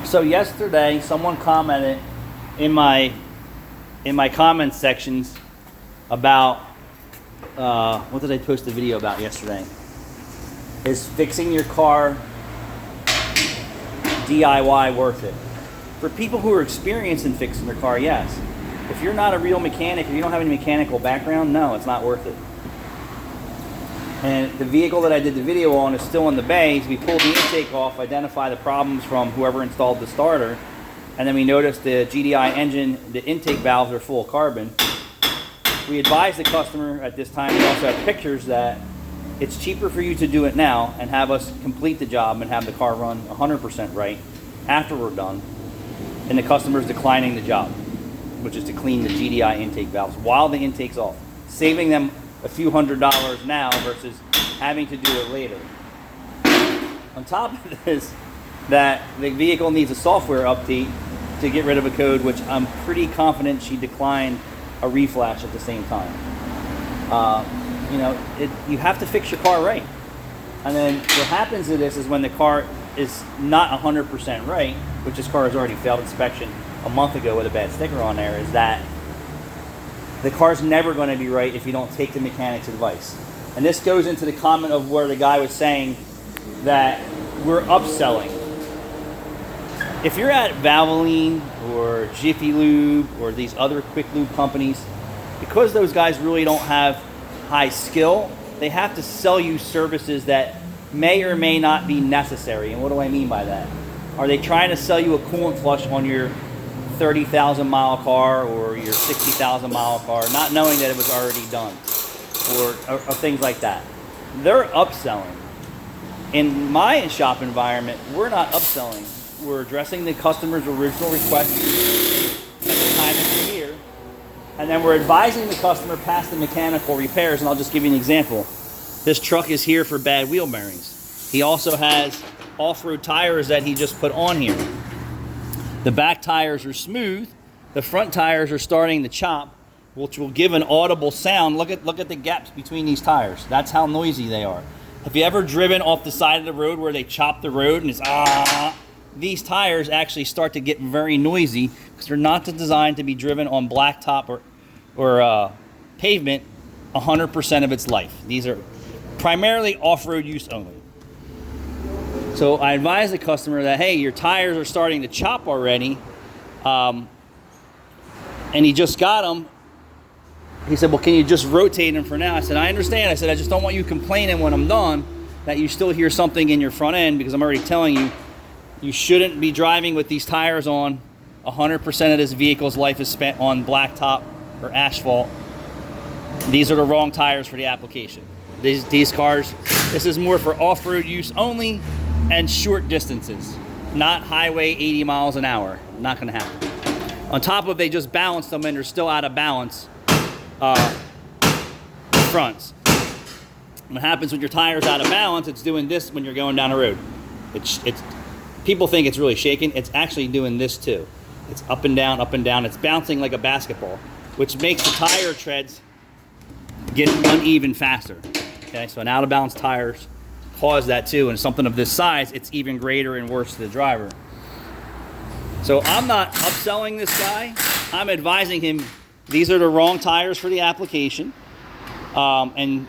So yesterday, someone commented in my comments sections about what did I post a video about yesterday? Is fixing your car DIY worth it? For people who are experienced in fixing their car, yes. If you're not a real mechanic, if you don't have any mechanical background, no, it's not worth it. And the vehicle that I did the video on is still in the bay. So we pulled the intake off, identify the problems from whoever installed the starter, and then we noticed the GDI engine, the intake valves are full of carbon. We advised the customer at this time, we also have pictures, that it's cheaper for you to do it now and have us complete the job and have the car run 100% right after we're done, and the customer's declining the job, which is to clean the GDI intake valves while the intake's off, saving them a few $100s now versus having to do it later. On top of this, that the vehicle needs a software update to get rid of a code, which I'm pretty confident she declined a reflash at the same time. You have to fix your car right. And then what happens to this is when the car is not 100% right, which this car has already failed inspection a month ago with a bad sticker on there, is that the car's never going to be right if you don't take the mechanic's advice. And this goes into the comment of where the guy was saying that we're upselling. If you're at Valvoline or Jiffy Lube or these other quick lube companies, because those guys really don't have high skill, they have to sell you services that may or may not be necessary. And what do I mean by that? Are they trying to sell you a coolant flush on your 30,000 mile car or your 60,000 mile car, not knowing that it was already done, or things like that? They're upselling. In my shop environment, we're not upselling. We're addressing the customer's original request at the time it's here, and then we're advising the customer past the mechanical repairs. And I'll just give you an example. This truck is here for bad wheel bearings. He also has off-road tires that he just put on here. The back tires are smooth. The front tires are starting to chop, which will give an audible sound. Look at the gaps between these tires. That's how noisy they are. Have you ever driven off the side of the road where they chop the road and it's These tires actually start to get very noisy because they're not designed to be driven on blacktop or pavement 100% of its life. These are primarily off-road use only. So I advise the customer that, hey, your tires are starting to chop already, and he just got them. He said, well, can you just rotate them for now? I said, I understand. I said, I just don't want you complaining when I'm done that you still hear something in your front end, because I'm already telling you, you shouldn't be driving with these tires on. 100% of this vehicle's life is spent on blacktop or asphalt. These are the wrong tires for the application. These cars, this is more for off-road use only and short distances, not highway 80 miles an hour. Not going to happen. On top of, they just balanced them and they're still out of balance fronts. What happens when your tire's out of balance? It's doing this when you're going down the road. It's people think it's really shaking. It's actually doing this too. It's up and down, up and down. It's bouncing like a basketball, which makes the tire treads get uneven faster. Okay, so an out of balance tires cause that too, and something of this size, it's even greater and worse to the driver. So I'm not upselling this guy. I'm advising him these are the wrong tires for the application, and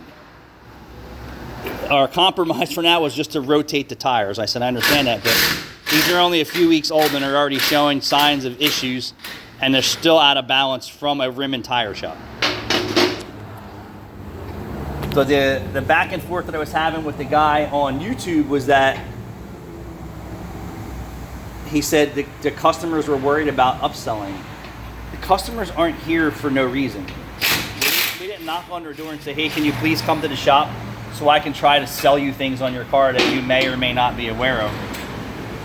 our compromise for now was just to rotate the tires. I said, I understand that, but these are only a few weeks old and they're already showing signs of issues, and they're still out of balance from a rim and tire shop. So the back and forth that I was having with the guy on YouTube was that he said the customers were worried about upselling. The customers aren't here for no reason. We didn't knock on their door and say, hey, can you please come to the shop so I can try to sell you things on your car that you may or may not be aware of.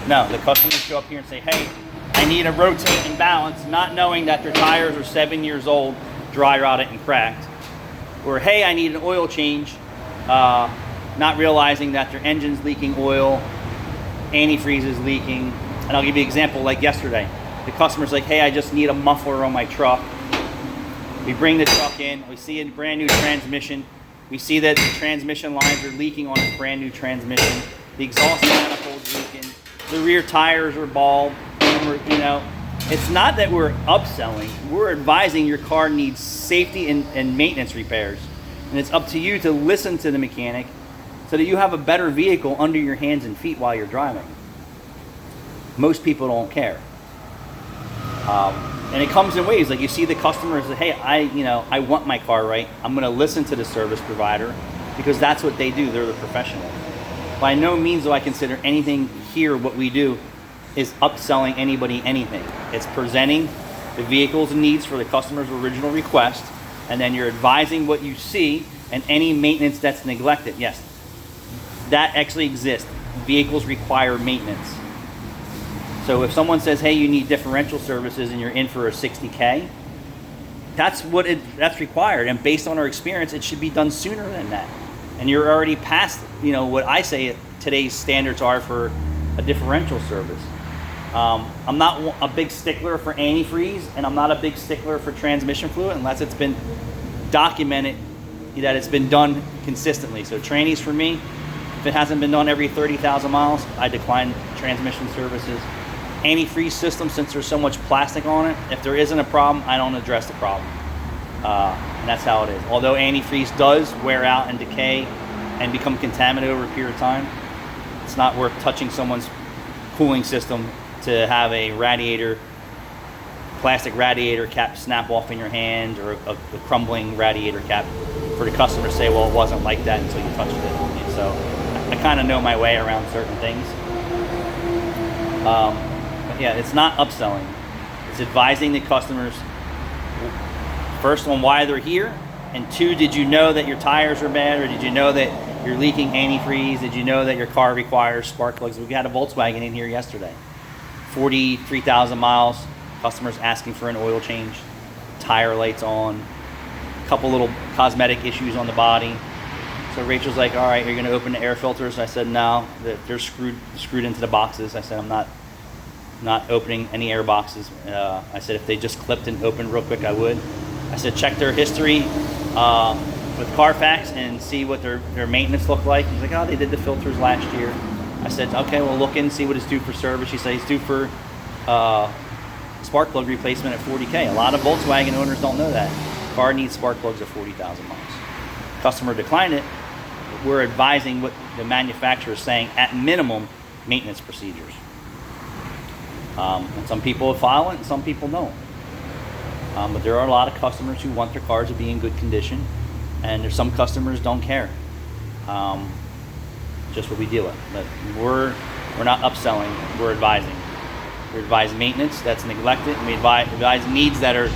No, the customers show up here and say, hey, I need a rotate and balance, not knowing that their tires are 7 years old, dry rotted and cracked. Or, hey, I need an oil change, not realizing that their engine's leaking oil, antifreeze is leaking. And I'll give you an example like yesterday. The customer's like, hey, I just need a muffler on my truck. We bring the truck in, we see a brand new transmission. We see that the transmission lines are leaking on this brand new transmission. The exhaust manifold's leaking. the rear tires are bald, you know, it's not that we're upselling. We're advising your car needs safety and maintenance repairs. And it's up to you to listen to the mechanic so that you have a better vehicle under your hands and feet while you're driving. Most people don't care. And it comes in waves. Like you see the customers say, hey, I want my car right. I'm going to listen to the service provider because that's what they do. They're the professional. By no means do I consider anything here, what we do, is upselling anybody anything. It's presenting the vehicle's needs for the customer's original request, and then you're advising what you see and any maintenance that's neglected. Yes, that actually exists. Vehicles require maintenance. So if someone says, hey, you need differential services and you're in for a $60K, that's required. And based on our experience, it should be done sooner than that. And you're already past, what I say today's standards are for a differential service. I'm not a big stickler for antifreeze, and I'm not a big stickler for transmission fluid unless it's been documented that it's been done consistently. So trannies for me, if it hasn't been done every 30,000 miles, I decline transmission services. Antifreeze system, since there's so much plastic on it, if there isn't a problem, I don't address the problem. And that's how it is. Although antifreeze does wear out and decay and become contaminated over a period of time, it's not worth touching someone's cooling system to have a plastic radiator cap snap off in your hand, or a crumbling radiator cap for the customer to say, well, it wasn't like that until you touched it. And so I kind of know my way around certain things. But yeah, it's not upselling. It's advising the customers, first, on why they're here, and two, did you know that your tires are bad, or did you know that you're leaking antifreeze? Did you know that your car requires spark plugs? We had a Volkswagen in here yesterday, 43,000 miles, customers asking for an oil change, tire lights on, a couple little cosmetic issues on the body. So Rachel's like, all right, you're gonna open the air filters? I said, no, they're screwed into the boxes. I said, I'm not opening any air boxes. I said, if they just clipped and opened real quick, I would. I said, check their history with Carfax and see what their maintenance looked like. He's like, oh, they did the filters last year. I said, okay, well, look in and see what it's due for service. She said, it's due for spark plug replacement at $40K. A lot of Volkswagen owners don't know that. Car needs spark plugs at 40,000 miles. Customer declined it. We're advising what the manufacturer is saying at minimum maintenance procedures. And some people follow it and some people don't. But there are a lot of customers who want their cars to be in good condition, and there's some customers don't care. Just what we deal with. But we're not upselling, we're advising. We advise maintenance that's neglected, and we advise needs that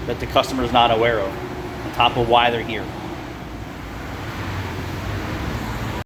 the customer is not aware of, on top of why they're here.